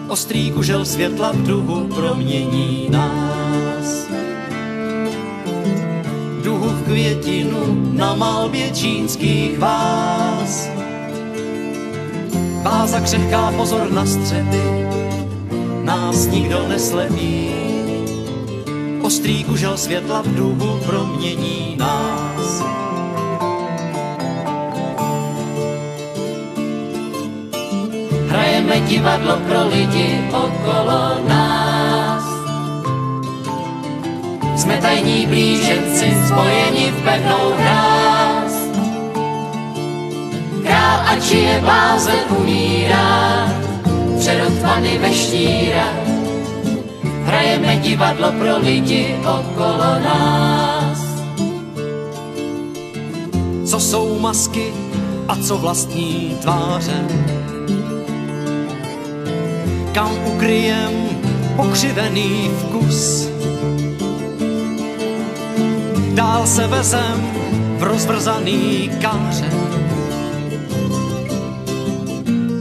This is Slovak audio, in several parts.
Ostrý kužel světla v duhu promění nás. Duhu v květinu na malbě čínských váz. Váza křehká, pozor na střepy, nás nikdo neslepí. Ostrý kužel světla v duhu promění nás. Hrajeme divadlo pro lidi okolo nás. Jsme tajní blíženci, spojeni v pevnou hráz. Král, ač je blázen, umírá, přerod Panny Veštíra. Hrajeme divadlo pro lidi okolo nás. Co jsou masky a co vlastní tváře? Kam ukryjem pokřivený vkus? Dál se vezem v rozvrzaný káře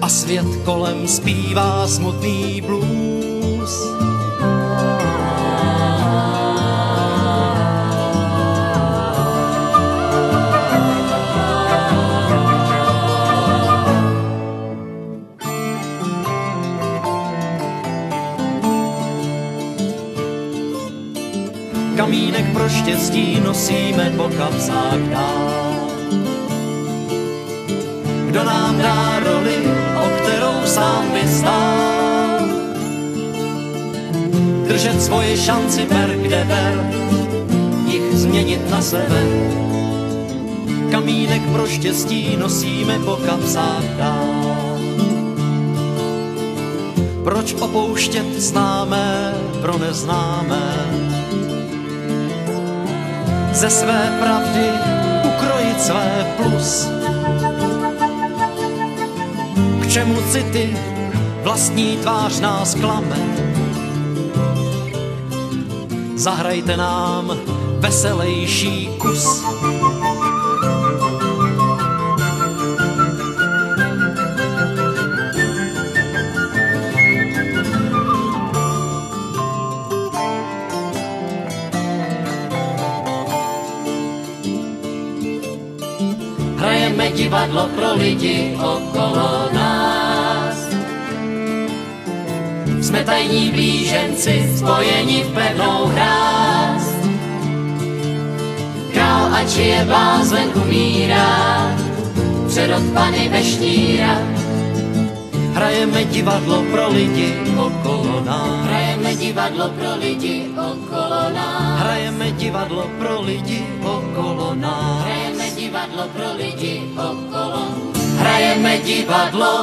a svět kolem zpívá smutný blues. Kamínek pro štěstí nosíme po kapsách dál. Kdo nám dá roli, o kterou sám by stál? Držet svoje šanci ber kde ber, jich změnit na sever. Kamínek pro štěstí nosíme po kapsách dál. Proč opouštět známé pro neznámé? Ze své pravdy ukrojit své plus. K čemu city, vlastní tvář nás klame? Zahrajte nám veselejší kus. Hrajeme divadlo pro lidi okolo nás. Jsme tajní blíženci, spojeni v pevnou hráz. Král, ač je blázen, umírá, přerod Panny Veštíra. Hrajeme divadlo pro lidi okolo nás. Hrajeme divadlo pro lidi okolo nás. Hrajeme divadlo pro lidi okolo nás. Hrajeme divadlo pro lidi okolo. Hrajeme divadlo